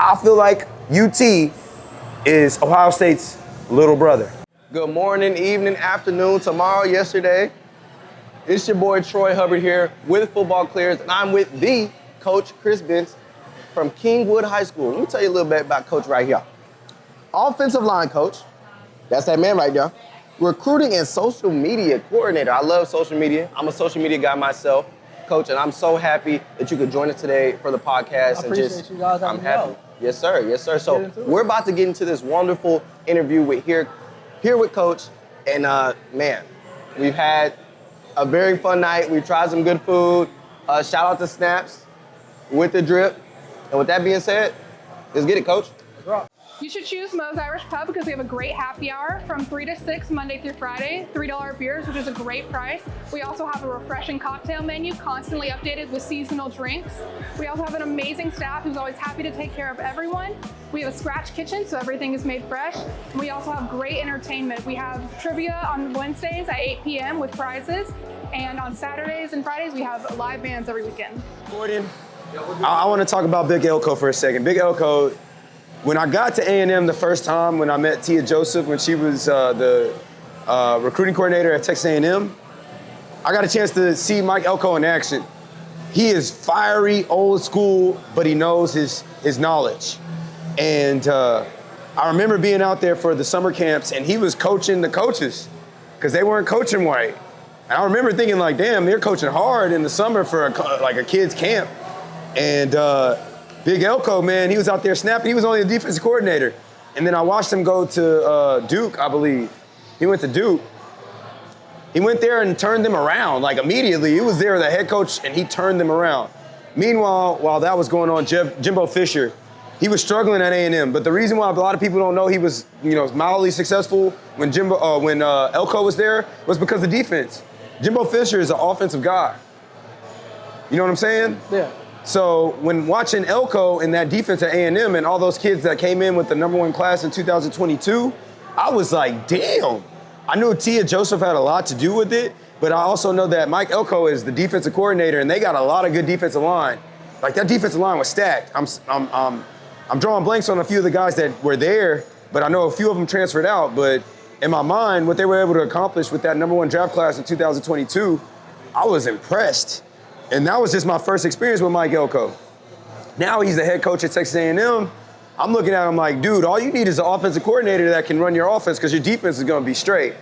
I feel like UT is Ohio State's little brother. Good morning, evening, afternoon, tomorrow, yesterday. It's your boy Troy Hubbard here with Football Clears, and I'm with the coach, Chris Bence, from Kingwood High School. Let me tell you a little bit about Coach right here. Offensive line coach, that's that man right there. Recruiting and social media coordinator. I love social media. I'm a social media guy myself, Coach, and I'm so happy that you could join us today for the podcast. I appreciate you guys having me out. Yes, sir. Yes, sir. So we're about to get into this wonderful interview here with Coach, and man, we've had a very fun night. We've tried some good food. Shout out to Snaps with the drip. And with that being said, let's get it, Coach. Let's rock. You should choose Moe's Irish Pub because we have a great happy hour from 3 to 6 Monday through Friday, $3 beers, which is a great price. We also have a refreshing cocktail menu, constantly updated with seasonal drinks. We also have an amazing staff who's always happy to take care of everyone. We have a scratch kitchen, so everything is made fresh. And we also have great entertainment. We have trivia on Wednesdays at 8 p.m. with prizes. And on Saturdays and Fridays, we have live bands every weekend. Gordon, I want to talk about Big Elko for a second. Big Elko, when I got to A&M the first time, when I met Tia Joseph, when she was the recruiting coordinator at Texas A&M, I got a chance to see Mike Elko in action. He is fiery, old school, but he knows his knowledge. And I remember being out there for the summer camps, and he was coaching the coaches because they weren't coaching right. And I remember thinking like, damn, they're coaching hard in the summer for a kid's camp. And Big Elko, man, he was out there snapping. He was only the defensive coordinator. And then I watched him go to Duke, I believe. He went to Duke. He went there and turned them around, like immediately. He was there, the head coach, and he turned them around. Meanwhile, while that was going on, Jimbo Fisher, he was struggling at A&M. But the reason why a lot of people don't know he was, mildly successful when Elko was there was because of defense. Jimbo Fisher is an offensive guy. You know what I'm saying? Yeah. So when watching Elko in that defense at A&M and all those kids that came in with the #1 class in 2022, I was like, damn. I knew Tia Joseph had a lot to do with it, but I also know that Mike Elko is the defensive coordinator, and they got a lot of good defensive line. Like that defensive line was stacked. I'm drawing blanks on a few of the guys that were there, but I know a few of them transferred out. But in my mind, what they were able to accomplish with that #1 draft class in 2022, I was impressed. And that was just my first experience with Mike Elko. Now he's the head coach at Texas A&M. I'm looking at him like, dude, all you need is an offensive coordinator that can run your offense because your defense is going to be straight.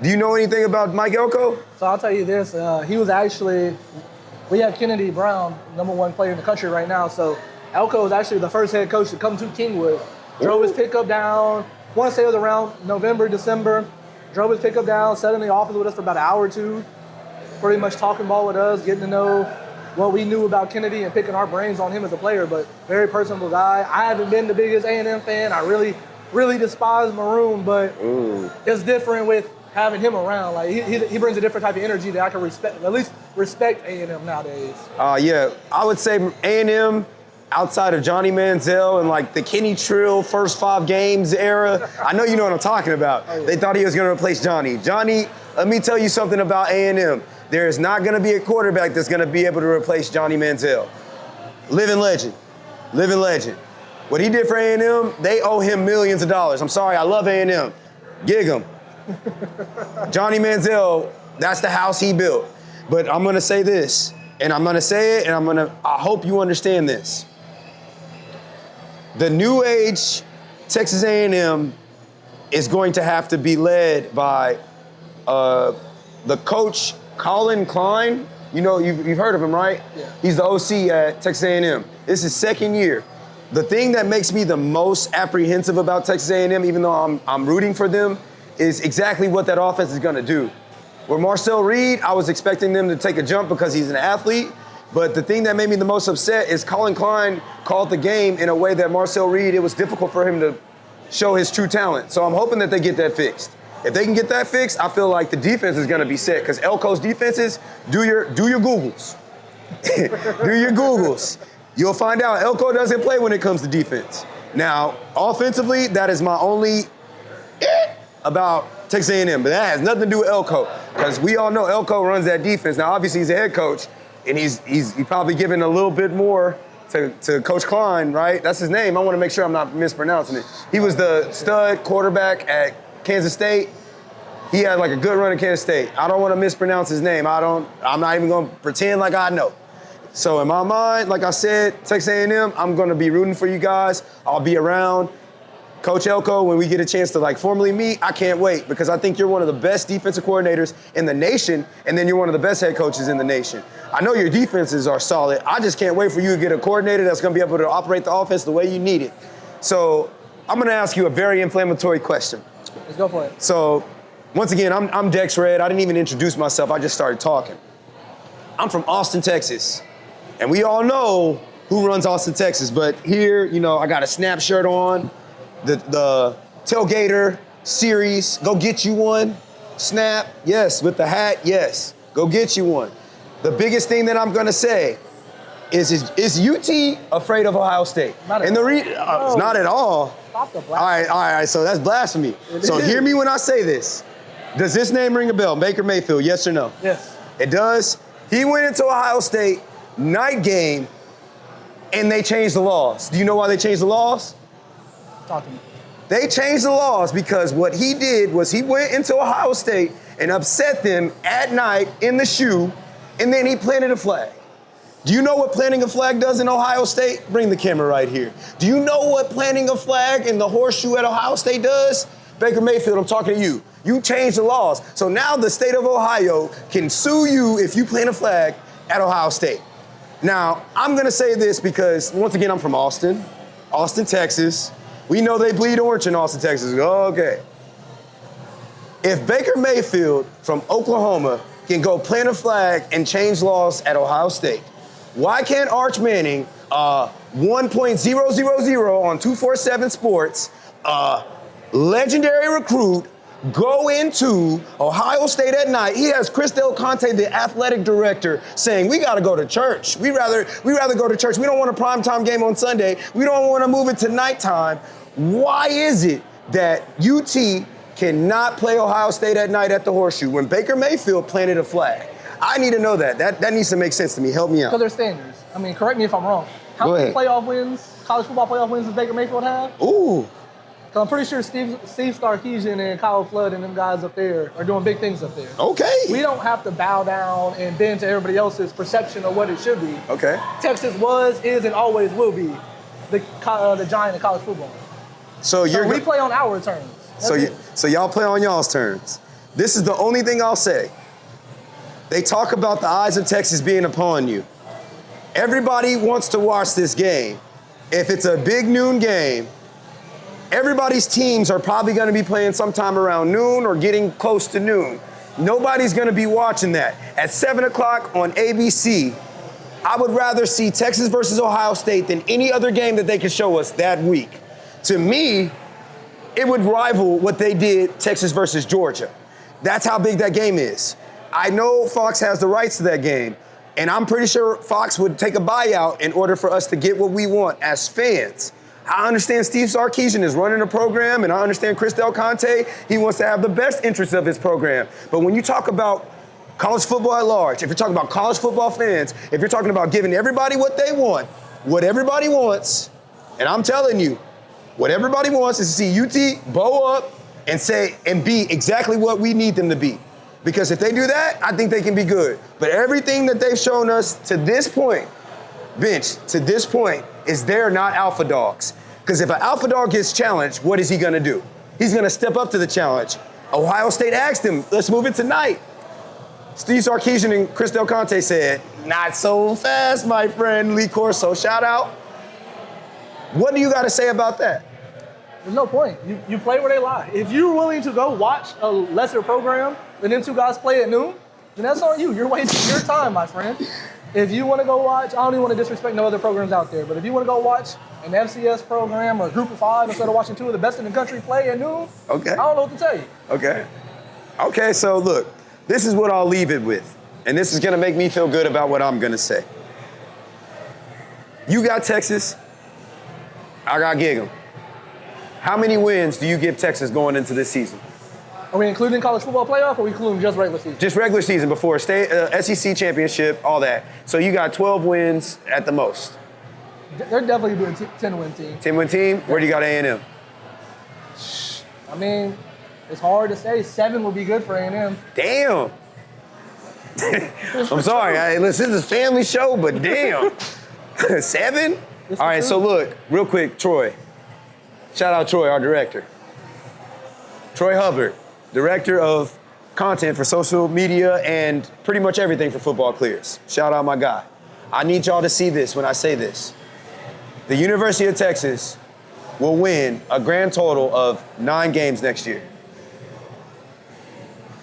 Do you know anything about Mike Elko? So I'll tell you this. He was actually, we have Kennedy Brown, #1 player in the country right now. So Elko was actually the first head coach to come to Kingwood. Drove his pickup down, I want to say it was around November, December. Drove his pickup down, sat in the office with us for about an hour or two. Pretty much talking ball with us, getting to know what we knew about Kennedy and picking our brains on him as a player, but very personable guy. I haven't been the biggest A&M fan. I really despise Maroon, but it's different with having him around. Like he brings a different type of energy that I can respect, at least respect A&M nowadays. Yeah, I would say A&M outside of Johnny Manziel and like the Kenny Trill first 5 games era. I know you know what I'm talking about. Oh, yeah. They thought he was going to replace Johnny. Johnny, let me tell you something about A&M. There is not going to be a quarterback that's going to be able to replace Johnny Manziel. Living legend. Living legend. What he did for A&M, they owe him millions of dollars. I'm sorry, I love A&M. Gig him. Johnny Manziel, that's the house he built. But I'm going to say this, and I'm going to say it, and I hope you understand this. The new age Texas A&M is going to have to be led by the coach, Colin Klein. You know, you've heard of him, right? Yeah. He's the OC at Texas A&M. This is 2nd year. The thing that makes me the most apprehensive about Texas A&M, even though I'm rooting for them, is exactly what that offense is going to do. With Marcel Reed, I was expecting them to take a jump because he's an athlete. But the thing that made me the most upset is Colin Klein called the game in a way that Marcel Reed, it was difficult for him to show his true talent. So I'm hoping that they get that fixed. If they can get that fixed, I feel like the defense is going to be set because Elko's defenses, do your Googles. Do your Googles. You'll find out Elko doesn't play when it comes to defense. Now, offensively, that is my only about Texas A&M, but that has nothing to do with Elko because we all know Elko runs that defense. Now, obviously, he's a head coach, and he's probably giving a little bit more to Coach Klein, right? That's his name. I want to make sure I'm not mispronouncing it. He was the stud quarterback at Kansas State. He had like a good run at Kansas State. I don't want to mispronounce his name. I'm not even going to pretend like I know. So in my mind, like I said, Texas A&M, I'm going to be rooting for you guys. I'll be around. Coach Elko, when we get a chance to like formally meet, I can't wait because I think you're one of the best defensive coordinators in the nation, and then you're one of the best head coaches in the nation. I know your defenses are solid. I just can't wait for you to get a coordinator that's going to be able to operate the offense the way you need it. So I'm going to ask you a very inflammatory question. Let's go for it. So once again, I'm Dex Red. I didn't even introduce myself. I just started talking. I'm from Austin, Texas, and we all know who runs Austin, Texas. But here, you know, I got a Snap shirt on. The Tailgater series, go get you one. Snap, yes. With the hat, yes. Go get you one. The biggest thing that I'm gonna say is UT afraid of Ohio State? Not at all. Not at all. Stop the blasphemy. All right. So that's blasphemy. So hear me when I say this. Does this name ring a bell? Baker Mayfield, yes or no? Yes. It does. He went into Ohio State, night game, and they changed the laws. Do you know why they changed the laws? Talk to me. They changed the laws because what he did was he went into Ohio State and upset them at night in the shoe, and then he planted a flag. Do you know what planting a flag does in Ohio State? Bring the camera right here. Do you know what planting a flag in the horseshoe at Ohio State does? Baker Mayfield, I'm talking to you. You changed the laws. So now the state of Ohio can sue you if you plant a flag at Ohio State. Now, I'm gonna say this because, once again, I'm from Austin, Texas. We know they bleed orange in Austin, Texas. Okay. If Baker Mayfield from Oklahoma can go plant a flag and change laws at Ohio State, why can't Arch Manning, 1.000 on 247 Sports, legendary recruit, go into Ohio State at night? He has Chris Del Conte, the athletic director, saying, we got to go to church. We rather go to church. We don't want a primetime game on Sunday. We don't want to move it to nighttime. Why is it that UT cannot play Ohio State at night at the Horseshoe when Baker Mayfield planted a flag? I need to know that. That needs to make sense to me. Help me out. Because there's standards. I mean, correct me if I'm wrong. How many playoff wins, college football playoff wins does Baker Mayfield have? Ooh. So I'm pretty sure Steve Sarkisian and Kyle Flood and them guys up there are doing big things up there. Okay. We don't have to bow down and bend to everybody else's perception of what it should be. Okay. Texas was, is, and always will be the giant of college football. So we play on our terms. So y'all play on y'all's terms. This is the only thing I'll say. They talk about the eyes of Texas being upon you. Everybody wants to watch this game. If it's a big noon game, everybody's teams are probably going to be playing sometime around noon or getting close to noon. Nobody's going to be watching that. At 7 o'clock on ABC, I would rather see Texas versus Ohio State than any other game that they could show us that week. To me, it would rival what they did Texas versus Georgia. That's how big that game is. I know Fox has the rights to that game, and I'm pretty sure Fox would take a buyout in order for us to get what we want as fans. I understand Steve Sarkisian is running a program, and I understand Chris Del Conte, he wants to have the best interests of his program. But when you talk about college football at large, if you're talking about college football fans, if you're talking about giving everybody what they want, what everybody wants, and I'm telling you, what everybody wants is to see UT bow up and be exactly what we need them to be. Because if they do that, I think they can be good. But everything that they've shown us to this point, Bence, to this point, is they're not alpha dogs. Because if an alpha dog gets challenged, what is he gonna do? He's gonna step up to the challenge. Ohio State asked him, let's move it tonight. Steve Sarkisian and Chris Del Conte said, not so fast, my friend, Lee Corso, shout out. What do you gotta say about that? There's no point. You play where they lie. If you're willing to go watch a lesser program and then two guys play at noon, then that's on you. You're wasting your time, my friend. If you want to go watch, I don't even want to disrespect no other programs out there, but if you want to go watch an FCS program or a group of five instead of watching two of the best in the country play at noon, okay. I don't know what to tell you. Okay, so look, this is what I'll leave it with, and this is going to make me feel good about what I'm going to say. You got Texas, I got Gig'em. How many wins do you give Texas going into this season? Are we including college football playoff or are we including just regular season? Just regular season before state, SEC championship, all that. So you got 12 wins at the most. They're definitely doing 10-win team. 10-win team? Where do you got A&M? I mean, it's hard to say. 7 would be good for A&M. Damn. I'm sorry. Listen, this is a family show, but damn. 7? All right, so look, real quick, Troy. Shout out Troy, our director. Troy Hubbard, director of content for social media and pretty much everything for Football Clears. Shout out my guy. I need y'all to see this when I say this. The University of Texas will win a grand total of 9 games next year.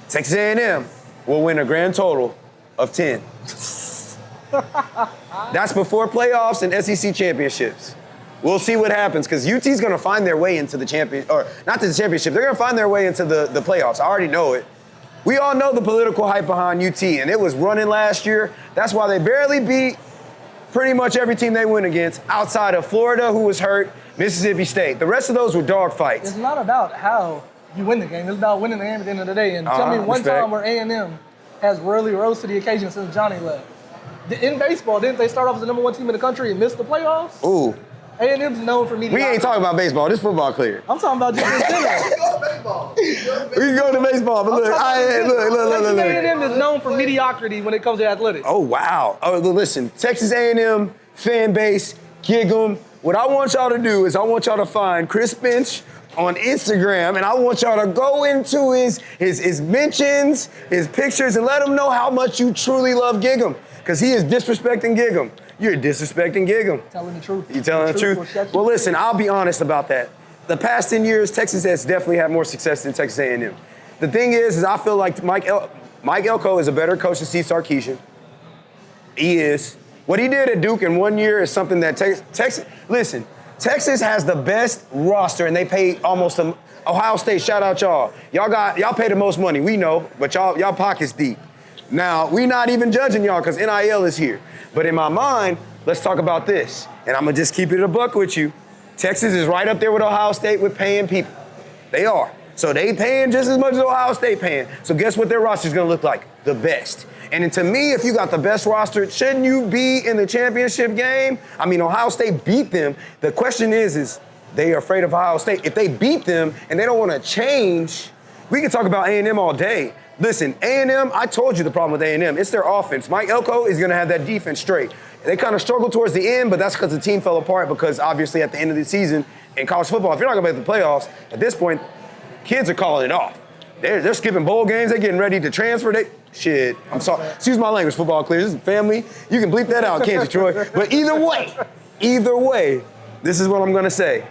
Texas A&M will win a grand total of 10. That's before playoffs and SEC championships. We'll see what happens because UT's going to find their way into the not to the championship. They're going to find their way into the playoffs. I already know it. We all know the political hype behind UT, and it was running last year. That's why they barely beat pretty much every team they went against outside of Florida, who was hurt, Mississippi State. The rest of those were dogfights. It's not about how you win the game. It's about winning the game at the end of the day. And tell me one time where A&M has really rose to the occasion since Johnny left. In baseball, didn't they start off as the number 1 team in the country and miss the playoffs? Ooh. A&M's known for mediocrity. We ain't talking about baseball. This Football Clear. I'm talking about just in general. Baseball. We can go to baseball, but look. Texas A&M is known for mediocrity when it comes to athletics. Oh, wow. Oh, listen, Texas A&M fan base, gig 'em. What I want y'all to do is I want y'all to find Chris Bence on Instagram, and I want y'all to go into his mentions, his pictures, and let him know how much you truly love Gig'em, because he is disrespecting Gig'em. You're disrespecting Gig'em. Telling the truth. You telling the truth? Well, listen, I'll be honest about that. The past 10 years, Texas has definitely had more success than Texas A&M. The thing is I feel like Mike Elko is a better coach than Steve Sarkisian. He is. What he did at Duke in 1 year is something that Texas. Listen, Texas has the best roster, and they pay almost Ohio State. Shout out y'all. Y'all pay the most money. We know, but y'all pockets deep. Now we not even judging y'all because NIL is here. But in my mind, let's talk about this, and I'm gonna just keep it a buck with you. Texas is right up there with Ohio State with paying people. They are. So they paying just as much as Ohio State paying. So guess what their roster is gonna look like? The best. And to me, if you got the best roster, shouldn't you be in the championship game? I mean, Ohio State beat them. The question is they are afraid of Ohio State. If they beat them and they don't want to change, we can talk about A&M all day. Listen, A&M, I told you the problem with A&M. It's their offense. Mike Elko is going to have that defense straight. They kind of struggled towards the end, but that's because the team fell apart because obviously at the end of the season in college football, if you're not going to make the playoffs, at this point, kids are calling it off. They're skipping bowl games. They're getting ready to transfer. Shit, I'm sorry. Excuse my language, Football Clear. This is family. You can bleep that out, can't you, Troy? But either way, this is what I'm going to say.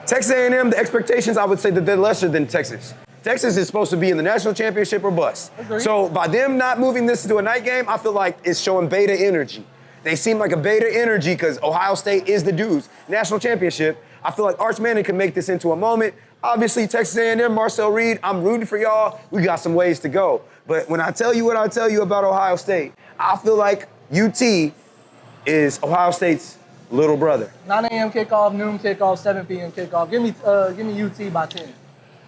Texas A&M, the expectations, I would say that they're lesser than Texas. Texas is supposed to be in the national championship or bust. Agreed. So by them not moving this to a night game, I feel like it's showing beta energy. They seem like a beta energy because Ohio State is the dudes. National championship. I feel like Arch Manning can make this into a moment. Obviously, Texas A&M, Marcel Reed, I'm rooting for y'all. We got some ways to go. But when I tell you what I tell you about Ohio State, I feel like UT is Ohio State's little brother. 9 a.m. kickoff, noon kickoff, 7 p.m. kickoff. Give me UT by 10.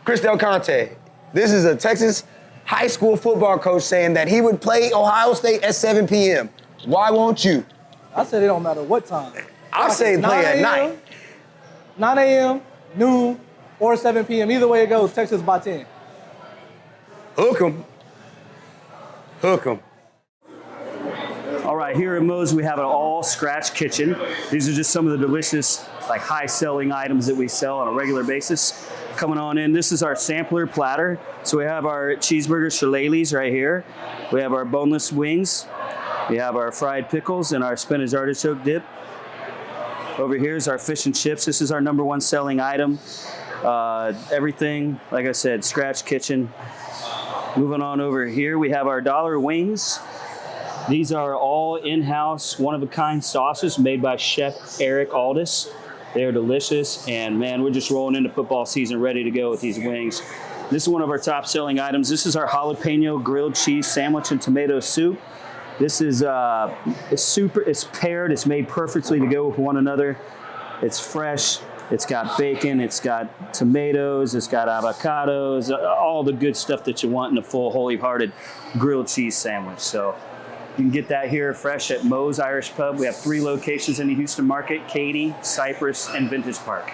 Chris Del Conte. This is a Texas high school football coach saying that he would play Ohio State at 7 p.m. Why won't you? I said it don't matter what time. I say play at night. 9 a.m., noon, or 7 p.m. Either way it goes, Texas by 10. Hook 'em. Hook 'em. All right, here at Moe's, we have an all-scratch kitchen. These are just some of the delicious, like high-selling items that we sell on a regular basis. Coming on in, this is our sampler platter. So we have our cheeseburger shillelaghs right here. We have our boneless wings. We have our fried pickles and our spinach artichoke dip. Over here is our fish and chips. This is our #1 selling item. Everything, like I said, scratch kitchen. Moving on over here, we have our dollar wings. These are all in-house, one-of-a-kind sauces made by Chef Eric Aldis. They're delicious, and man, we're just rolling into football season ready to go with these wings. This is one of our top-selling items. This is our jalapeno grilled cheese sandwich and tomato soup. This is it's paired, it's made perfectly to go with one another. It's fresh, it's got bacon, it's got tomatoes, it's got avocados, all the good stuff that you want in a full, wholly-hearted grilled cheese sandwich. So You can get that here fresh at Moe's Irish Pub. We have 3 locations in the Houston market: Katy, Cypress, and Vintage Park.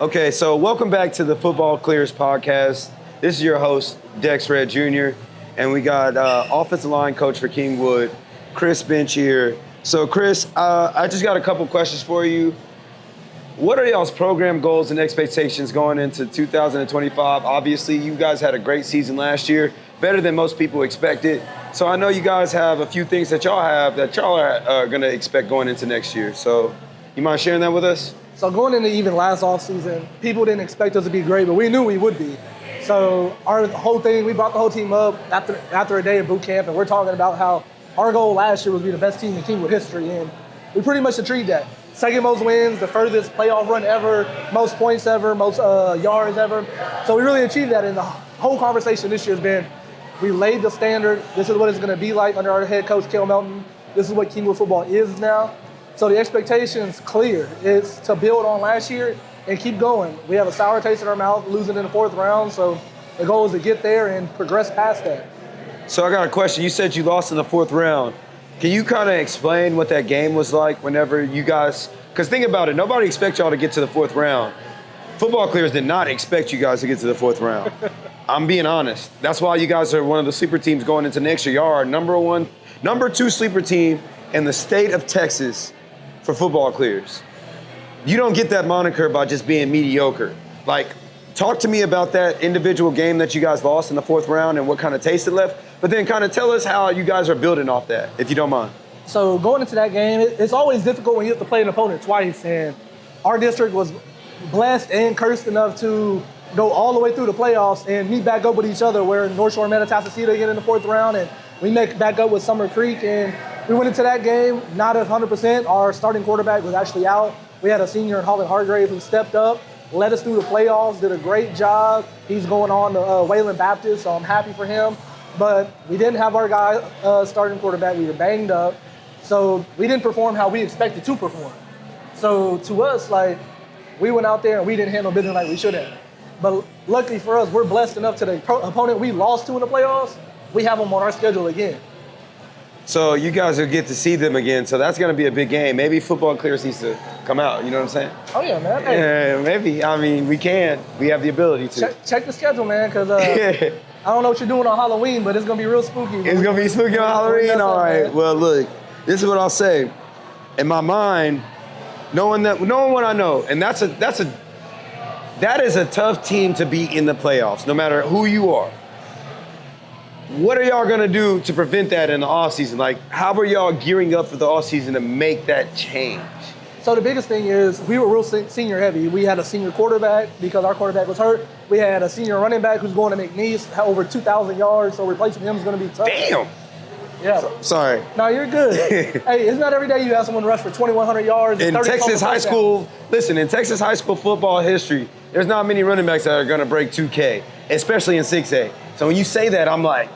Okay, so welcome back to the Football Clears podcast. This is your host, Dex Red Jr., and we got offensive line coach for Kingwood, Chris Bence here. So Chris, I just got a couple questions for you. What are y'all's program goals and expectations going into 2025? Obviously, you guys had a great season last year, better than most people expected. So I know you guys have a few things that y'all are going to expect going into next year. So you mind sharing that with us? So going into even last offseason, people didn't expect us to be great, but we knew we would be. So our whole thing, we brought the whole team up after a day of boot camp, and we're talking about how our goal last year was to be the best team in Kingwood history, and we pretty much achieved that. Second most wins, the furthest playoff run ever, most points ever, most yards ever. So we really achieved that, and the whole conversation this year has been, we laid the standard. This is what it's going to be like under our head coach, Kel Melton. This is what Kingwood football is now. So the expectation's clear. It's to build on last year and keep going. We have a sour taste in our mouth, losing in the 4th round, so the goal is to get there and progress past that. So I got a question. You said you lost in the 4th round. Can you kind of explain what that game was like whenever you guys, because think about it, nobody expects y'all to get to the 4th round. Football Clears did not expect you guys to get to the 4th round. I'm being honest. That's why you guys are one of the sleeper teams going into next year. Y'all are number 2 sleeper team in the state of Texas for Football Clears. You don't get that moniker by just being mediocre. Like, talk to me about that individual game that you guys lost in the 4th round and what kind of taste it left, but then kind of tell us how you guys are building off that, if you don't mind. So going into that game, it's always difficult when you have to play an opponent twice, and our district was blessed and cursed enough to go all the way through the playoffs and meet back up with each other, where North Shore met Atascocita again in the 4th round, and we met back up with Summer Creek, and we went into that game not at 100%. Our starting quarterback was actually out. We had a senior in Holland Hargrave who stepped up, led us through the playoffs, did a great job. He's going on to Wayland Baptist, so I'm happy for him. But we didn't have our guy starting quarterback. We were banged up. So we didn't perform how we expected to perform. So to us, like, we went out there and we didn't handle business like we should have. But luckily for us, we're blessed enough to the opponent we lost to in the playoffs, we have them on our schedule again. So you guys will get to see them again, so that's going to be a big game. Maybe Football Clears needs to come out, you know what I'm saying? Oh, yeah, man. Hey. Yeah, maybe. I mean, we can. We have the ability to. Check the schedule, man, because I don't know what you're doing on Halloween, but it's going to be real spooky. It's going to be spooky on Halloween? All right. Man. Well, look, this is what I'll say. In my mind, knowing what I know, and that is a tough team to beat in the playoffs, no matter who you are. What are y'all going to do to prevent that in the offseason? Like, how are y'all gearing up for the offseason to make that change? So the biggest thing is we were real senior heavy. We had a senior quarterback because our quarterback was hurt. We had a senior running back who's going to McNeese, had over 2,000 yards, so replacing him is going to be tough. Damn. Yeah. Sorry. No, you're good. Hey, it's not every day you have someone rush for 2,100 yards. In Texas high school, in Texas high school football history, there's not many running backs that are going to break 2K, especially in 6A. So when you say that, I'm like,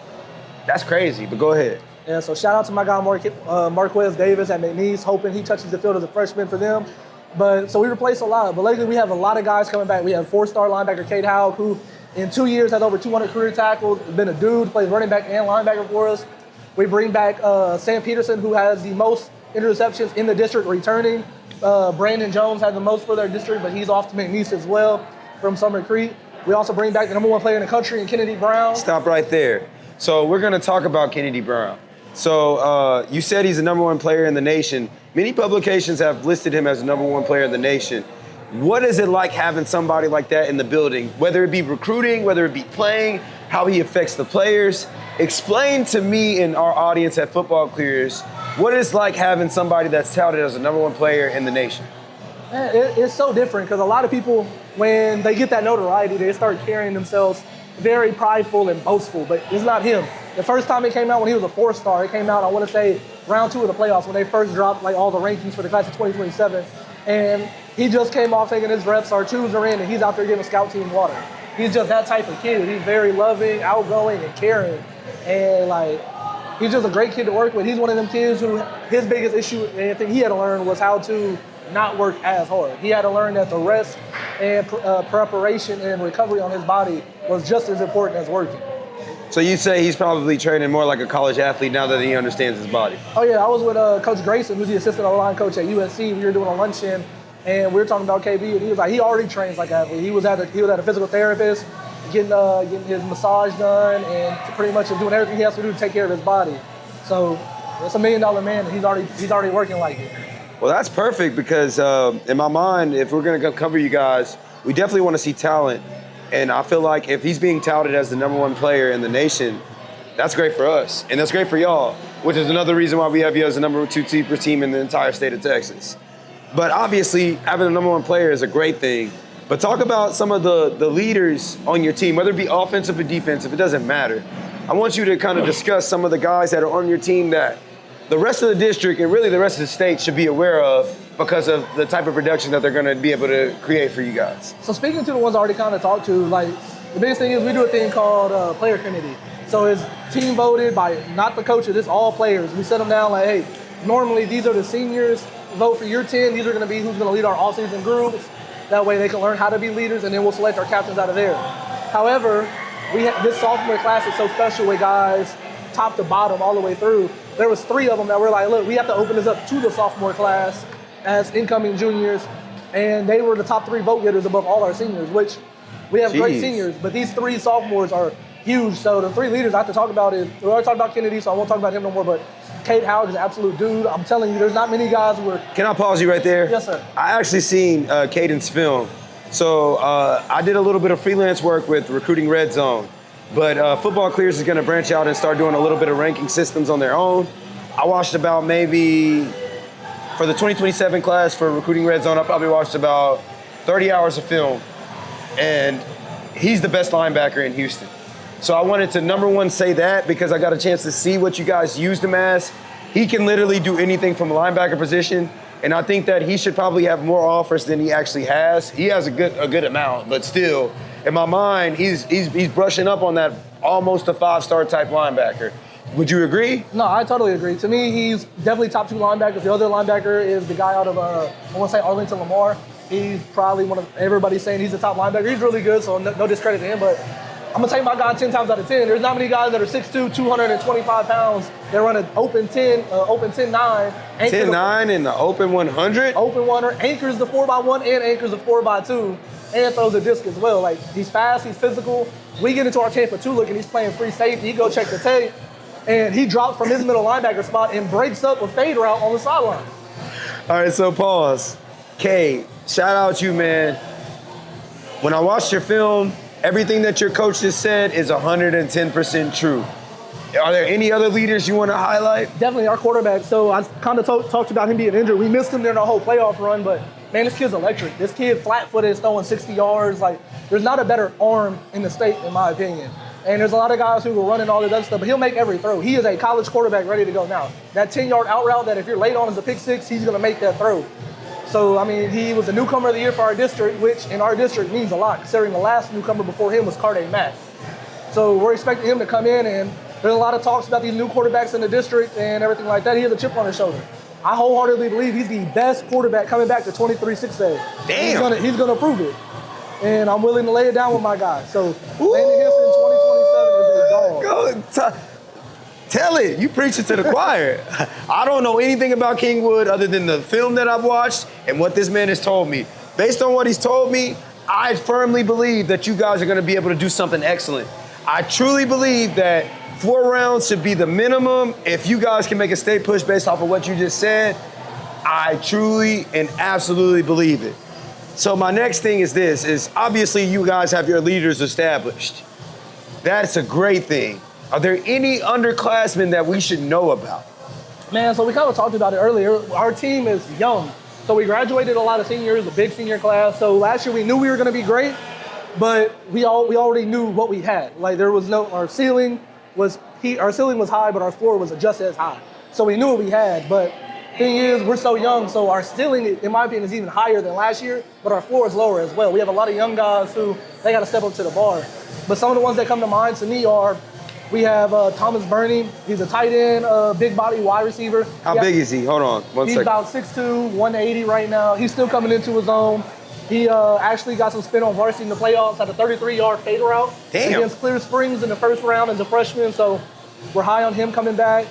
that's crazy, but go ahead. Yeah, so shout out to my guy Marquez Davis at McNeese, hoping he touches the field as a freshman for them. But so we replaced a lot, but lately we have a lot of guys coming back. We have 4-star linebacker Cade Houck, who in 2 years has over 200 career tackles, been a dude, plays running back and linebacker for us. We bring back Sam Peterson, who has the most interceptions in the district returning. Brandon Jones had the most for their district, but he's off to McNeese as well from Summer Creek. We also bring back the #1 player in the country, Kennedy Brown. Stop right there. So we're going to talk about Kennedy Brown. So you said he's the #1 player in the nation. Many publications have listed him as the #1 player in the nation. What is it like having somebody like that in the building, whether it be recruiting, whether it be playing, how he affects the players? Explain to me and our audience at Football Clears what it's like having somebody that's touted as the #1 player in the nation. Man, it's so different because a lot of people, when they get that notoriety, they start carrying themselves very prideful and boastful, but it's not him. The first time it came out when he was a 4-star, it came out, I want to say, round 2 of the playoffs when they first dropped like all the rankings for the class of 2027. And he just came off taking his reps, our 2s are in, and he's out there giving scout team water. He's just that type of kid. He's very loving, outgoing, and caring. And like, he's just a great kid to work with. He's one of them kids who his biggest issue and thing he had to learn was how to not work as hard. He had to learn that the rest and preparation and recovery on his body was just as important as working. So you say he's probably training more like a college athlete now that he understands his body. Oh yeah, I was with Coach Grayson, who's the assistant O-line coach at USC. We were doing a luncheon, and we were talking about KB, and he was like, he already trains like an athlete. He was at a physical therapist, getting his massage done, and pretty much doing everything he has to do to take care of his body. So it's $1 million man, and he's already working like it. Well, that's perfect because in my mind, if we're going to cover you guys, we definitely want to see talent. And I feel like if he's being touted as the #1 player in the nation, that's great for us. And that's great for y'all, which is another reason why we have you as the #2 team in the entire state of Texas. But obviously, having a #1 player is a great thing. But talk about some of the leaders on your team, whether it be offensive or defensive, it doesn't matter. I want you to kind of discuss some of the guys that are on your team that the rest of the district and really the rest of the state should be aware of because of the type of production that they're going to be able to create for you guys. So speaking to the ones I already kind of talked to, like the biggest thing is we do a thing called player committee. So it's team voted by not the coaches, it's all players. We set them down like, hey, normally these are the seniors, vote for your 10. These are going to be who's going to lead our all-season groups. That way they can learn how to be leaders, and then we'll select our captains out of there. However, this sophomore class is so special with guys top to bottom all the way through. There was 3 of them that were like, look, we have to open this up to the sophomore class as incoming juniors, and they were the top 3 vote getters above all our seniors, which we have great seniors, but these 3 sophomores are huge. So the 3 leaders I have to talk about is, we already talked about Kennedy, so I won't talk about him no more, but Cade Howard is an absolute dude. I'm telling you, there's not many guys who are... Can I pause you right there? Yes, sir. I actually seen Caden's film. So I did a little bit of freelance work with Recruiting Red Zone, but Football Clears is gonna branch out and start doing a little bit of ranking systems on their own. I watched about maybe, for the 2027 class for Recruiting Red Zone, I probably watched about 30 hours of film, and he's the best linebacker in Houston. So I wanted to, #1, say that because I got a chance to see what you guys used him as. He can literally do anything from a linebacker position, and I think that he should probably have more offers than he actually has. He has a good amount, but still, in my mind, he's brushing up on that almost a 5-star type linebacker. Would you agree? No, I totally agree. To me, he's definitely top 2 linebackers. The other linebacker is the guy out of, I want to say Arlington Lamar. He's probably one of, everybody's saying he's the top linebacker. He's really good, so no discredit to him, but I'm going to take my guy 10 times out of 10. There's not many guys that are 6'2", 225 pounds that run an open 10, open 10-9. 10-9 in the open 100? Open 100, anchors the 4x1 and anchors the 4x2, and throws a disc as well. Like, he's fast, he's physical. We get into our Tampa 2 look and he's playing free safety. You go check the tape, and he drops from his middle linebacker spot and breaks up a fade route on the sideline. All right, so pause. Kay, shout out you, man. When I watched your film, everything that your coach just said is 110% true. Are there any other leaders you want to highlight? Definitely our quarterback. So I kind of talked about him being injured. We missed him during our whole playoff run, but man, this kid's electric. This kid flat-footed is throwing 60 yards. Like, there's not a better arm in the state, in my opinion. And there's a lot of guys who are running all this other stuff, but he'll make every throw. He is a college quarterback ready to go now. That 10-yard out route that if you're late on is a pick 6, he's going to make that throw. So, I mean, he was the newcomer of the year for our district, which in our district means a lot, considering the last newcomer before him was Carday Mack. So we're expecting him to come in, and there's a lot of talks about these new quarterbacks in the district and everything like that. He has a chip on his shoulder. I wholeheartedly believe he's the best quarterback coming back to 23-6A. Damn. He's gonna prove it. And I'm willing to lay it down with my guy. So Landon Henson in 2027 is a dog. Go tell it. You preach it to the choir. I don't know anything about Kingwood other than the film that I've watched and what this man has told me. Based on what he's told me, I firmly believe that you guys are going to be able to do something excellent. I truly believe that 4 rounds should be the minimum. If you guys can make a state push based off of what you just said, I truly and absolutely believe it. So my next thing is this, is obviously you guys have your leaders established. That's a great thing. Are there any underclassmen that we should know about? Man, so we kind of talked about it earlier. Our team is young. So we graduated a lot of seniors, a big senior class. So last year we knew we were going to be great, but we already knew what we had. Like there was our ceiling was high, but our floor was just as high. So we knew what we had, but thing is, we're so young, so our ceiling, in my opinion, is even higher than last year, but our floor is lower as well. We have a lot of young guys who, they got to step up to the bar. But some of the ones that come to mind to me are, we have Thomas Burney. He's a tight end, big body wide receiver. How big is he? Hold on, one second. He's about 6'2", 180 right now. He's still coming into his own. He actually got some spin on varsity in the playoffs, had a 33-yard fade route against Clear Springs in the first round as a freshman. So we're high on him coming back.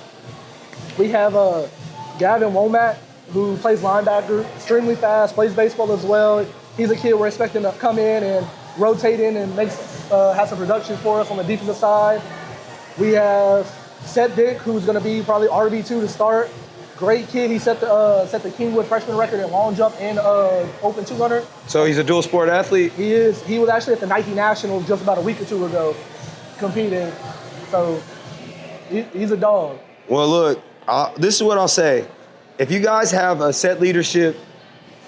We have Gavin Womack, who plays linebacker, extremely fast, plays baseball as well. He's a kid we're expecting to come in and rotate in and have some production for us on the defensive side. We have Seth Dick, who's going to be probably RB2 to start. Great kid. He set the Kingwood freshman record in long jump and open 200. So he's a dual sport athlete? He is. He was actually at the Nike Nationals just about a week or two ago competing. So he's a dog. Well, look, this is what I'll say. If you guys have a set leadership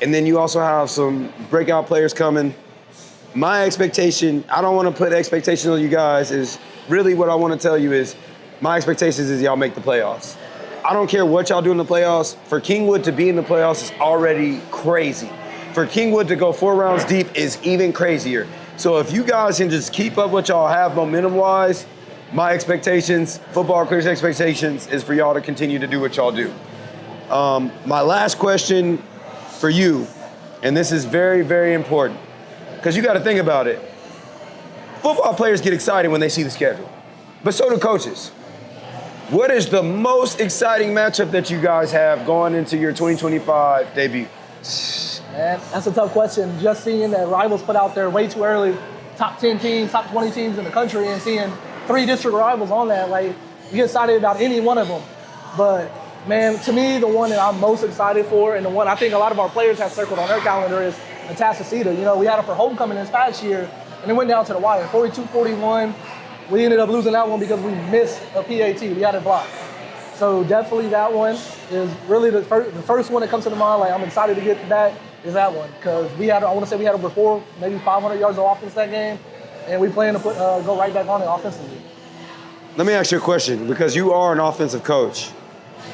and then you also have some breakout players coming, my expectation, I don't want to put expectations on you guys, is really what I want to tell you is my expectations is y'all make the playoffs. I don't care what y'all do in the playoffs. For Kingwood to be in the playoffs is already crazy. For Kingwood to go 4 rounds deep is even crazier. So if you guys can just keep up what y'all have momentum-wise, my expectations, football careers expectations, is for y'all to continue to do what y'all do. My last question for you, and this is very, very important, because you got to think about it. Football players get excited when they see the schedule, but so do coaches. What is the most exciting matchup that you guys have going into your 2025 debut? Man, that's a tough question. Just seeing that rivals put out there way too early, top 10 teams, top 20 teams in the country, and seeing 3 district rivals on that, like, you get excited about any one of them. But, man, to me, the one that I'm most excited for, and the one I think a lot of our players have circled on their calendar, is Atascocita. You know, we had it for homecoming this past year, and it went down to the wire, 42-41. We ended up losing that one because we missed a PAT. We had it blocked. So definitely that one is really the first one that comes to the mind. Like, I'm excited to get back is that one, because I want to say we had over 400, maybe 500 yards of offense that game, and we plan to go right back on it offensively. Let me ask you a question, because you are an offensive coach.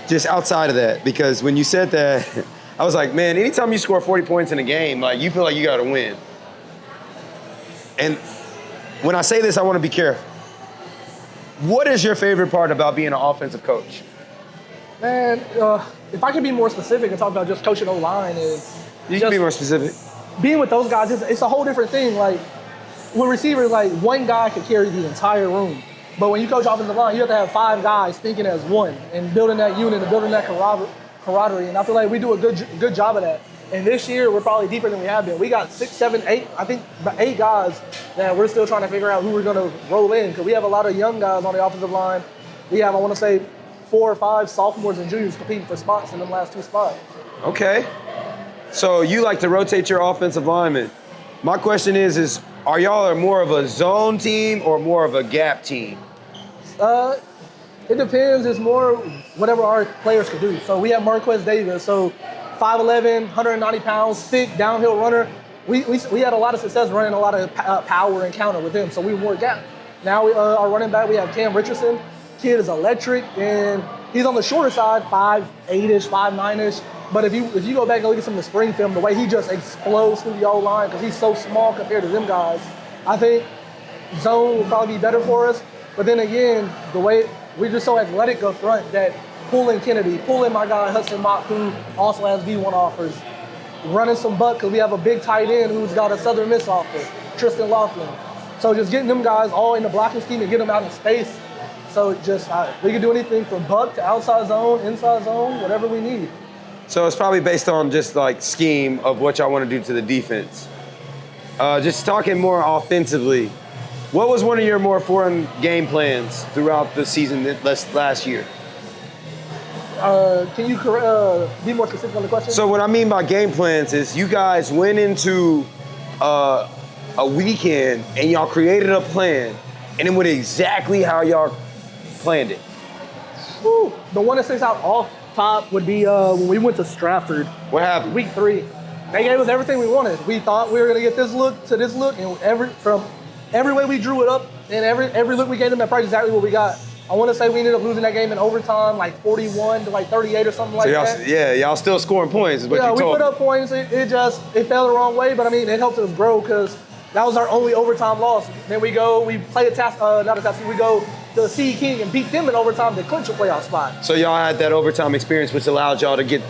Just outside of that, because when you said that, I was like, man, anytime you score 40 points in a game, like, you feel like you got to win. And when I say this, I want to be careful. What is your favorite part about being an offensive coach? Man, if I could be more specific and talk about just coaching O-line is... You can be more specific. Being with those guys, it's a whole different thing. Like, with receivers, like, one guy could carry the entire room. But when you coach offensive line, you have to have 5 guys thinking as one and building that unit and building that camaraderie. And I feel like we do a good job of that. And this year, we're probably deeper than we have been. We got 6, 7, 8, I think 8 guys that we're still trying to figure out who we're going to roll in, because we have a lot of young guys on the offensive line. We have, I want to say, 4 or 5 sophomores and juniors competing for spots in the last 2 spots. Okay. So you like to rotate your offensive linemen. My question is are y'all more of a zone team or more of a gap team? It depends. It's more whatever our players can do. So we have Marquez Davis, so 5'11", 190 pounds, thick, downhill runner. We had a lot of success running a lot of power and counter with him, so we were more gap. Now our running back, we have Cam Richardson. Kid is electric, and he's on the shorter side, 5'8"-ish, 5'9"-ish. But if you go back and look at some of the spring film, the way he just explodes through the O-line, because he's so small compared to them guys, I think zone will probably be better for us. But then again, the way we're just so athletic up front that pulling Kennedy, pulling my guy Hudson Mock, who also has D1 offers, running some buck, because we have a big tight end who's got a Southern Miss offer, Tristan Laughlin. So just getting them guys all in the blocking scheme and get them out in space. So just we can do anything from buck to outside zone, inside zone, whatever we need. So it's probably based on just like scheme of what y'all want to do to the defense. Just talking more offensively, what was one of your more foreign game plans throughout the season last year? Can you be more specific on the question? So what I mean by game plans is you guys went into a weekend and y'all created a plan and it went exactly how y'all planned it. Whew. The one that sticks out off top would be when we went to Stratford. What happened? Week 3. They gave us everything we wanted. We thought we were going to get this look to this look, and every way we drew it up, and every look we gave them, that's probably exactly what we got. I want to say we ended up losing that game in overtime, like 41 to like 38 or something like that. Yeah, y'all still scoring points is what you told me. Yeah, we put up points. It fell the wrong way, but I mean, it helped us grow because that was our only overtime loss. Then we play we go to C King and beat them in overtime to clinch a playoff spot. So y'all had that overtime experience, which allowed y'all to get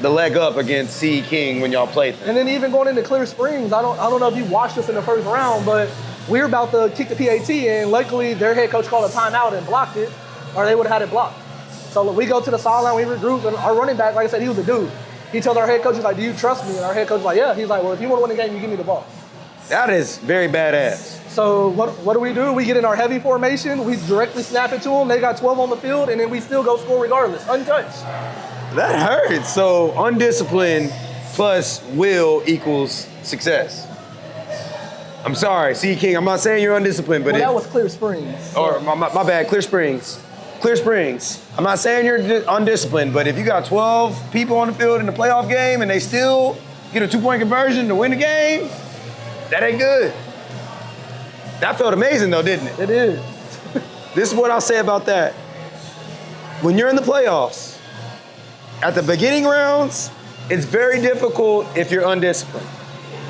the leg up against C King when y'all played them. And then even going into Clear Springs, I don't know if you watched us in the first round, but we were about to kick the PAT, and luckily their head coach called a timeout and blocked it, or they would have had it blocked. So we go to the sideline, we regroup, and our running back, like I said, he was a dude. He tells our head coach, he's like, do you trust me? And our head coach is like, yeah. He's like, well, if you want to win the game, you give me the ball. That is very badass. So what do? We get in our heavy formation, we directly snap it to them, they got 12 on the field, and then we still go score regardless, untouched. That hurts. So undisciplined plus will equals success. I'm sorry, C King, I'm not saying you're undisciplined, but Well, that was Clear Springs. Or my bad, Clear Springs. Clear Springs. I'm not saying you're undisciplined, but if you got 12 people on the field in the playoff game and they still get a 2-point conversion to win the game, that ain't good. That felt amazing though, didn't it? It is. This is what I'll say about that. When you're in the playoffs, at the beginning rounds, it's very difficult if you're undisciplined.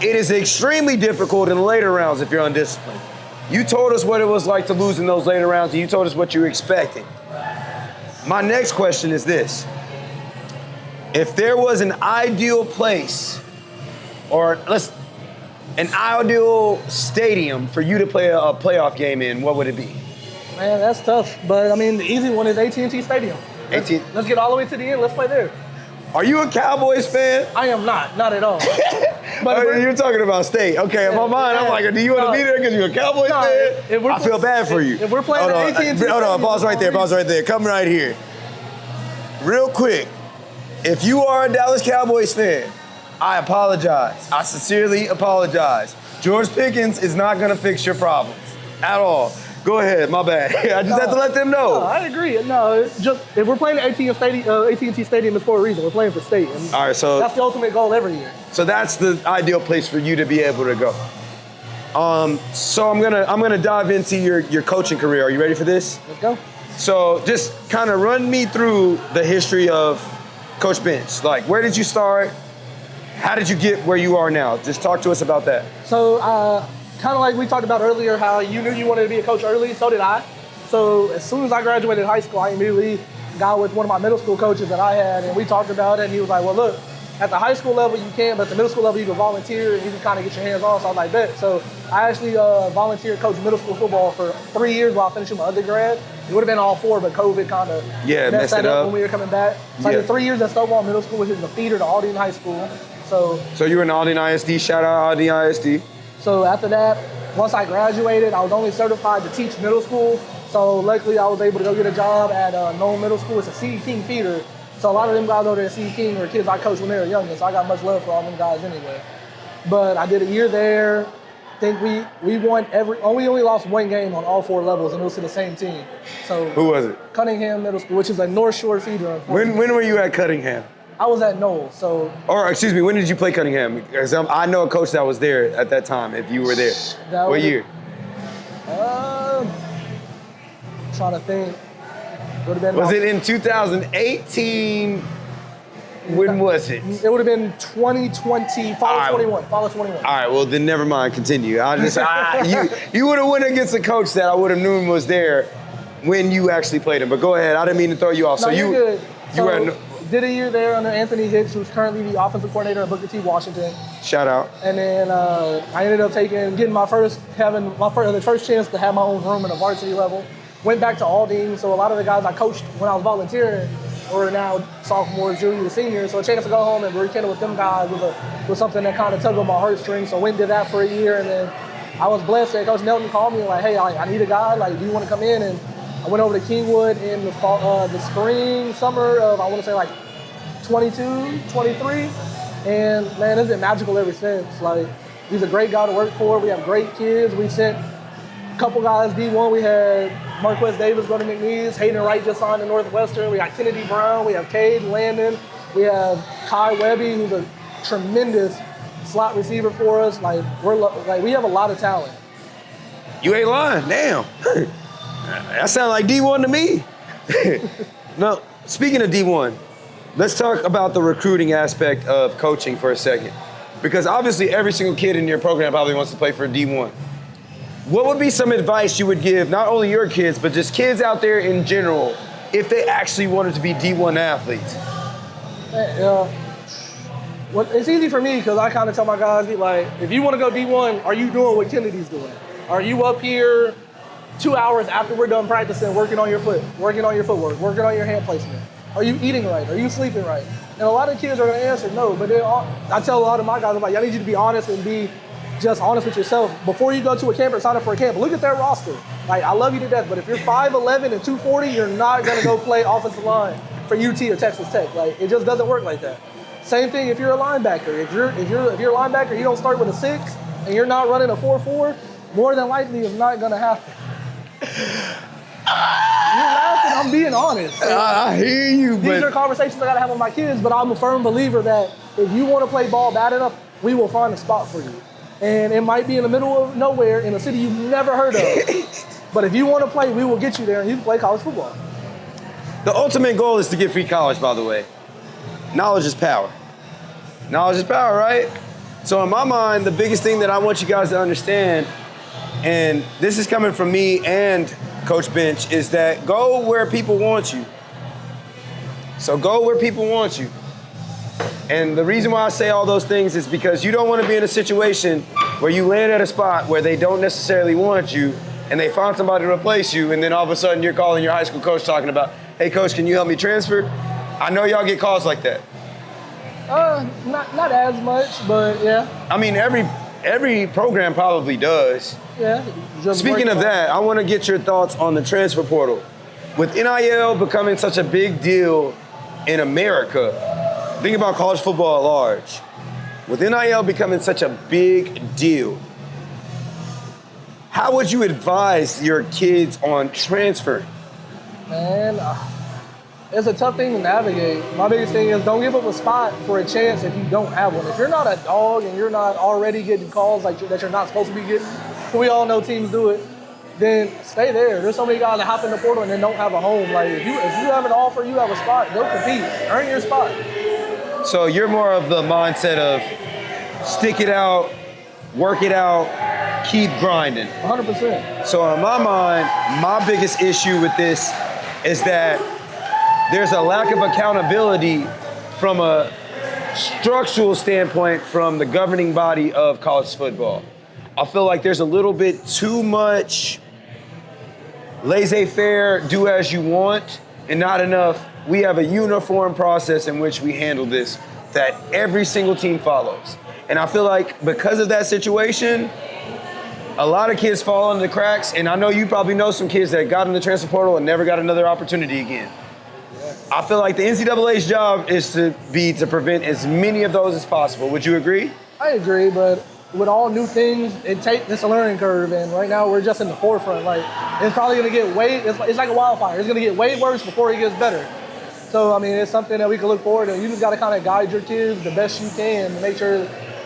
It is extremely difficult in the later rounds if you're undisciplined. You told us what it was like to lose in those later rounds, and you told us what you were expecting. My next question is this. If there was an ideal place, or an ideal stadium for you to play a playoff game in, what would it be? Man, that's tough. But I mean, the easy one is AT&T Stadium. Let's get all the way to the end. Let's play there. Are you a Cowboys fan? I am not at all. But You're talking about state. Okay, in my mind, I'm like, do you want to be there because you're a Cowboys fan? I feel bad for you. If we're playing at AT&T Hold on, pause right there. Come right here. Real quick, if you are a Dallas Cowboys fan, I apologize. I sincerely apologize. George Pickens is not going to fix your problems at all. Go ahead, my bad. I just have to let them know. No, I agree. No, it's just if we're playing at AT&T Stadium, it's for a reason. We're playing for state. And all right, so that's the ultimate goal every year. So that's the ideal place for you to be able to go. So I'm gonna dive into your coaching career. Are you ready for this? Let's go. So just kind of run me through the history of Coach Bence. Like, where did you start? How did you get where you are now? Just talk to us about that. So, kind of like we talked about earlier, how you knew you wanted to be a coach early, so did I. So as soon as I graduated high school, I immediately got with one of my middle school coaches that I had, and we talked about it, and he was like, well, look, at the high school level you can, but at the middle school level you can volunteer and you can kind of get your hands on. So I was like, bet. So I actually volunteered coach middle school football for 3 years while finishing my undergrad. It would have been all 4, but COVID kind of messed that up when we were coming back. So I did 3 years at Stonewall Middle School, which is the feeder to Aldine High School. So you were in Aldine ISD, shout out Aldine ISD. So after that, once I graduated, I was only certified to teach middle school. So luckily I was able to go get a job at Nome Middle School. It's a C King feeder. So a lot of them guys over there at C King were kids I coached when they were younger. So I got much love for all them guys anyway. But I did a year there. I think we won we only lost 1 game on all 4 levels, and it was to the same team. So who was it? Cunningham Middle School, which is a North Shore feeder. When were you at Cunningham? I was at Knoll, so. Or excuse me, when did you play Cunningham? Because I know a coach that was there at that time. If you were there, what year? Trying to think. Would have been. Was it in 2018? When was it? It would have been 2020, fall 21. All right, well then never mind. Continue. You would have went against a coach that I would have known was there when you actually played him. But go ahead. I didn't mean to throw you off. No, you're good. You were. Did a year there under Anthony Hicks, who's currently the offensive coordinator at Booker T. Washington. Shout out. And then I ended up getting the first chance to have my own room at a varsity level. Went back to Aldine, so a lot of the guys I coached when I was volunteering were now sophomores, juniors, seniors. So a chance to go home and rekindle with them guys was something that kind of tugged on my heartstrings. So I went and did that for a year, and then I was blessed that Coach Nelton called me and like, hey, I need a guy. Like, do you want to come in? And I went over to Kingwood in the summer of, I want to say like 22, 23. And man, it's been magical ever since. Like, he's a great guy to work for. We have great kids. We sent a couple guys D1. We had Marquez Davis go to McNeese. Hayden Wright just signed to Northwestern. We got Kennedy Brown. We have Cade Landon. We have Kai Webby, who's a tremendous slot receiver for us. Like, we have a lot of talent. You ain't lying. Damn. That sounds like D1 to me. No, speaking of D1, let's talk about the recruiting aspect of coaching for a second. Because obviously every single kid in your program probably wants to play for D1. What would be some advice you would give, not only your kids, but just kids out there in general, if they actually wanted to be D1 athletes? Well, it's easy for me because I kind of tell my guys, like, if you want to go D1, are you doing what Kennedy's doing? Are you up here 2 hours after we're done practicing, working on your footwork, working on your hand placement? Are you eating right? Are you sleeping right? And a lot of kids are going to answer no, but I tell a lot of my guys, I'm like, I need you to be honest and be just honest with yourself. Before you go to a camp or sign up for a camp, look at their roster. Like, I love you to death, but if you're 5'11" and 240, you're not going to go play offensive line for UT or Texas Tech. Like, it just doesn't work like that. Same thing if you're a linebacker. If you're a linebacker, you don't start with a 6 and you're not running a 4.4, more than likely it's not going to happen. You're laughing, I'm being honest. I hear you, but these are conversations I gotta have with my kids, but I'm a firm believer that if you want to play ball bad enough, we will find a spot for you. And it might be in the middle of nowhere in a city you've never heard of. But if you want to play, we will get you there and you can play college football. the ultimate goal is to get free college, by the way. Knowledge is power. Knowledge is power, right? So in my mind, the biggest thing that I want you guys to understand, and this is coming from me and Coach Bence, is that go where people want you. So go where people want you. And the reason why I say all those things is because you don't want to be in a situation where you land at a spot where they don't necessarily want you and they find somebody to replace you, and then all of a sudden you're calling your high school coach talking about, hey coach, can you help me transfer? I know y'all get calls like that. Not as much, but yeah. I mean, every program probably does. Yeah. Speaking of that, I want to get your thoughts on the transfer portal. With NIL becoming such a big deal in America, think about college football at large. With NIL becoming such a big deal, how would you advise your kids on transferring? Man, it's a tough thing to navigate. My biggest thing is don't give up a spot for a chance if you don't have one. If you're not a dog and you're not already getting calls that you're not supposed to be getting, we all know teams do it, then stay there. There's so many guys that hop in the portal and then don't have a home. Like, if you have an offer, you have a spot, go compete, earn your spot. So you're more of the mindset of stick it out, work it out, keep grinding. 100%. So in my mind, my biggest issue with this is that there's a lack of accountability from a structural standpoint from the governing body of college football. I feel like there's a little bit too much laissez-faire, do as you want, and not enough, we have a uniform process in which we handle this that every single team follows. And I feel like because of that situation, a lot of kids fall into the cracks, and I know you probably know some kids that got in the transfer portal and never got another opportunity again. I feel like the NCAA's job is to prevent as many of those as possible. Would you agree? I agree, but with all new things, it's a learning curve, and right now we're just in the forefront. Like, it's probably gonna get it's like a wildfire. It's gonna get way worse before it gets better. So, I mean, it's something that we can look forward to. You just gotta kind of guide your kids the best you can to make sure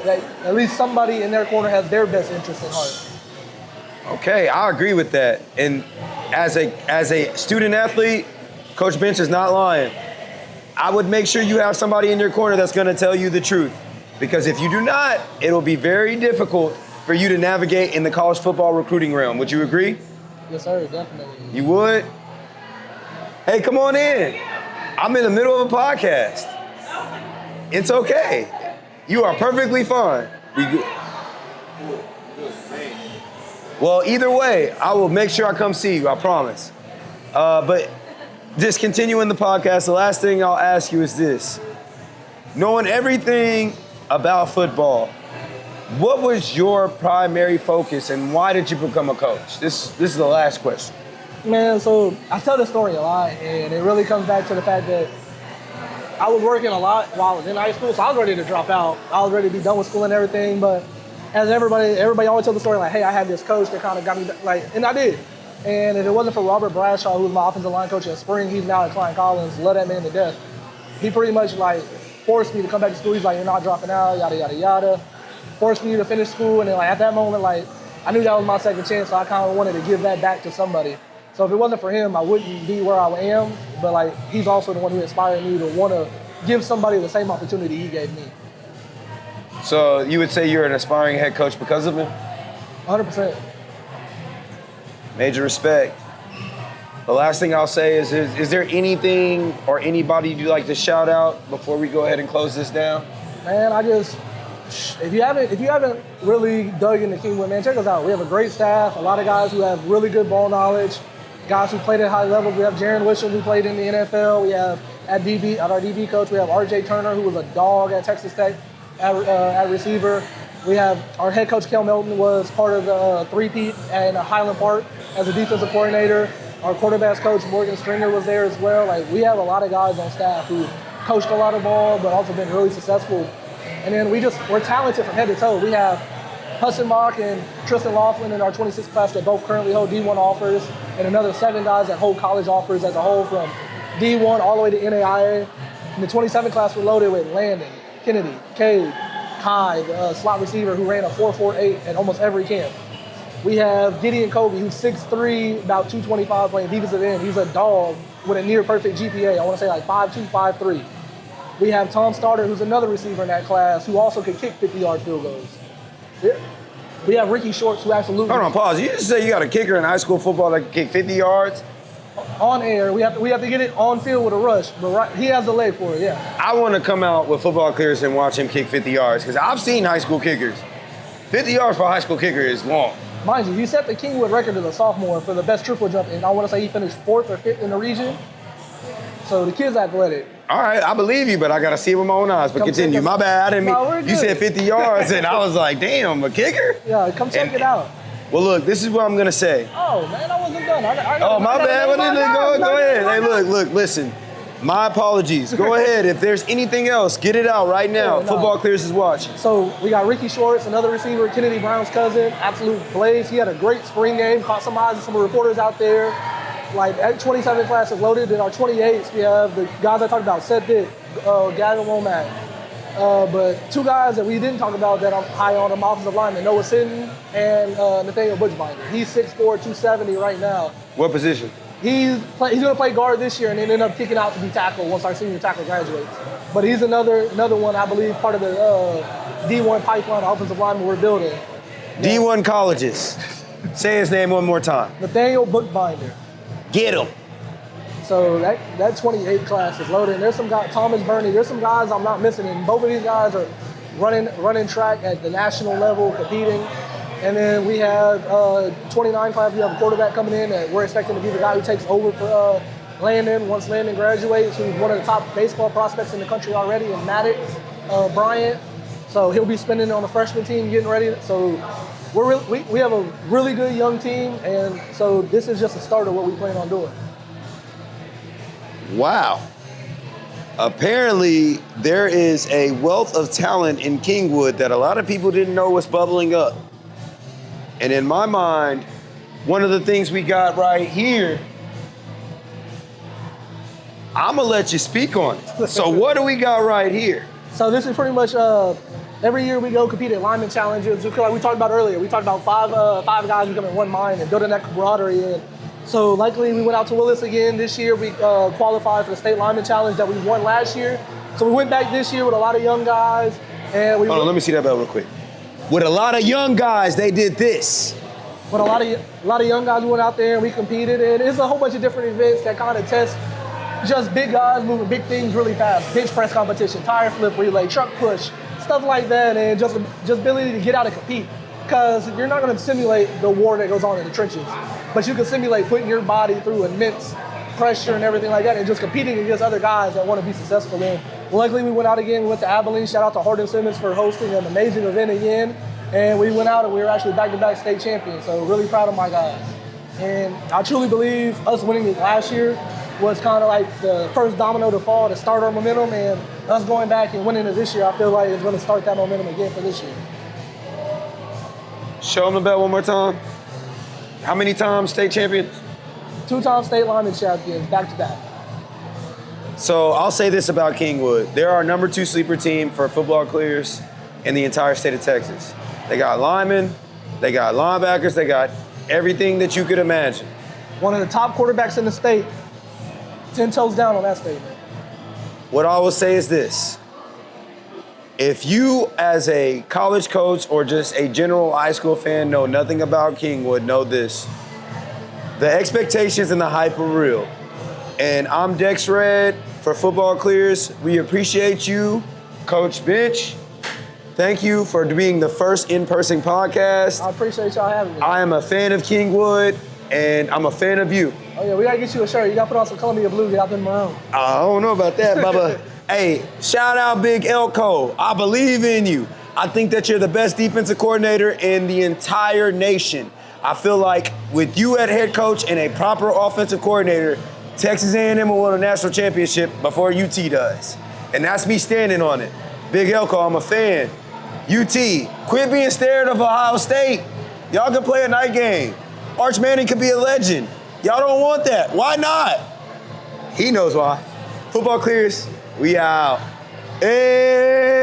that at least somebody in their corner has their best interest in heart. Okay, I agree with that. And as a student athlete, Coach Bence is not lying. I would make sure you have somebody in your corner that's gonna tell you the truth. Because if you do not, it'll be very difficult for you to navigate in the college football recruiting realm. Would you agree? Yes, sir, definitely. You would? Hey, come on in. I'm in the middle of a podcast. It's okay. You are perfectly fine. Well, either way, I will make sure I come see you, I promise. But just continuing the podcast, the last thing I'll ask you is this. Knowing everything about football, what was your primary focus and why did you become a coach? This is the last question. Man, so I tell this story a lot, and it really comes back to the fact that I was working a lot while I was in high school, so I was ready to drop out. I was ready to be done with school and everything, but as everybody always tells the story, like, hey, I had this coach that kind of got me, like, and I did. And if it wasn't for Robert Bradshaw, who was my offensive line coach at Spring, he's now at Klein Collins, love that man to death. He pretty much, like, forced me to come back to school. He's like, you're not dropping out, yada, yada, yada. Forced me to finish school, and then, like, at that moment, like, I knew that was my second chance, so I kind of wanted to give that back to somebody. So if it wasn't for him, I wouldn't be where I am, but, like, he's also the one who inspired me to want to give somebody the same opportunity he gave me. So you would say you're an aspiring head coach because of him? 100%. Major respect. The last thing I'll say is there anything or anybody you'd like to shout out before we go ahead and close this down? Man, if you haven't really dug into Kingwood, man, check us out. We have a great staff, a lot of guys who have really good ball knowledge, guys who played at high levels. We have Jaron Wisham who played in the NFL. We have at our DB coach, we have RJ Turner who was a dog at Texas Tech at receiver. We have our head coach, Kel Melton, was part of the three-peat at Highland Park as a defensive coordinator. Our quarterbacks coach, Morgan Stringer, was there as well. Like, we have a lot of guys on staff who coached a lot of ball, but also been really successful. And then we're talented from head to toe. We have Hudson Mock and Tristan Laughlin in our 26 class that both currently hold D1 offers, and another 7 guys that hold college offers as a whole from D1 all the way to NAIA. In the 27 class, we're loaded with Landon, Kennedy, Cade, Kai, the slot receiver who ran a 4.48 at almost every camp. We have Gideon Kobe, who's 6'3", about 225, playing defensive end. He's a dog with a near perfect GPA. I want to say like 5'2", 5'3". We have Tom Starter, who's another receiver in that class, who also can kick 50-yard field goals. Yeah. We have Ricky Shorts, who absolutely... Hold on, pause. You just say you got a kicker in high school football that can kick 50 yards? On air. We have to get it on field with a rush, but he has the leg for it, yeah. I want to come out with football clears and watch him kick 50 yards, because I've seen high school kickers. 50 yards for a high school kicker is long. Mind you, he set the Kingwood record as a sophomore for the best triple jump, and I want to say he finished 4th or 5th in the region. So the kid's athletic. All right, I believe you, but I got to see it with my own eyes. But continue. My bad. I didn't mean. You said 50 yards, and I was like, damn, a kicker? Yeah, come check it out. Well, look, this is what I'm going to say. Oh, man, I wasn't done. My bad. Go ahead. Hey, look, listen. My apologies. Go ahead. If there's anything else, get it out right now. Football Clears is watching. So we got Ricky Shorts, another receiver, Kennedy Brown's cousin, absolute blaze. He had a great spring game, caught some eyes of some reporters out there. Like, at 27 class is loaded. In our 28s, we have the guys I talked about, Seth Dick, Gavin Womack. But 2 guys that we didn't talk about that I'm high on them, offensive linemen, Noah Sinton and Nathaniel Butchbinder. He's 6'4", 270 right now. What position? He's going to play guard this year and then end up kicking out to be tackle once our senior tackle graduates. But he's another one, I believe, part of the D1 pipeline offensive lineman we're building. D1 colleges. Say his name one more time. Nathaniel Bookbinder. Get him. So that 28 class is loaded. And there's some guys, Thomas Burney, there's some guys I'm not missing. And both of these guys are running track at the national level, competing. And then we have 29 class, we have a quarterback coming in that we're expecting to be the guy who takes over for Landon once Landon graduates, who's one of the top baseball prospects in the country already, and Maddox Bryant. So he'll be spending it on the freshman team, getting ready. So we have a really good young team, and so this is just a start of what we plan on doing. Wow. Apparently, there is a wealth of talent in Kingwood that a lot of people didn't know was bubbling up. And in my mind, one of the things we got right here, I'm gonna let you speak on it. So what do we got right here? So this is pretty much every year we go compete at lineman challenges. Like we talked about earlier, we talked about five guys becoming one mind and building that camaraderie. And so likely we went out to Willis again this year. We qualified for the state lineman challenge that we won last year. So we went back this year with a lot of young guys. And Hold on, let me see that bell real quick. With a lot of young guys, they did this. With a lot of young guys, we went out there and we competed. And it's a whole bunch of different events that kind of test just big guys moving big things really fast. Bench press competition, tire flip relay, truck push, stuff like that. And just ability to get out and compete. Because you're not going to simulate the war that goes on in the trenches. But you can simulate putting your body through immense pressure and everything like that and just competing against other guys that want to be successful in. Luckily, we went out again. We went to Abilene. Shout out to Hardin Simmons for hosting an amazing event again. And we went out and we were actually back-to-back state champions. So really proud of my guys. And I truly believe us winning it last year was kind of like the first domino to fall to start our momentum. And us going back and winning it this year, I feel like it's going to start that momentum again for this year. Show them the bell one more time. How many times state champions? 2-time state lineman champions, back-to-back. So I'll say this about Kingwood. They're our number 2 sleeper team for football clears in the entire state of Texas. They got linemen, they got linebackers, they got everything that you could imagine. One of the top quarterbacks in the state, 10 toes down on that statement. What I will say is this. If you, as a college coach or just a general high school fan, know nothing about Kingwood, know this. The expectations and the hype are real. And I'm Dex Red for Football Clears. We appreciate you Coach Bence, thank you for being the first in-person podcast. I appreciate y'all having me. I am a fan of Kingwood, and I'm a fan of you. Oh yeah, we gotta get you a shirt. You gotta put on some Columbia blue, get out them maroon. I don't know about that, Bubba. Hey, shout out Big Elko. I believe in you. I think that you're the best defensive coordinator in the entire nation. I feel like with you at head coach and a proper offensive coordinator, Texas A&M will win a national championship before UT does. And that's me standing on it. Big Elko, I'm a fan. UT, quit being scared of Ohio State. Y'all can play a night game. Arch Manning could be a legend. Y'all don't want that. Why not? He knows why. Football clears. We out. Hey.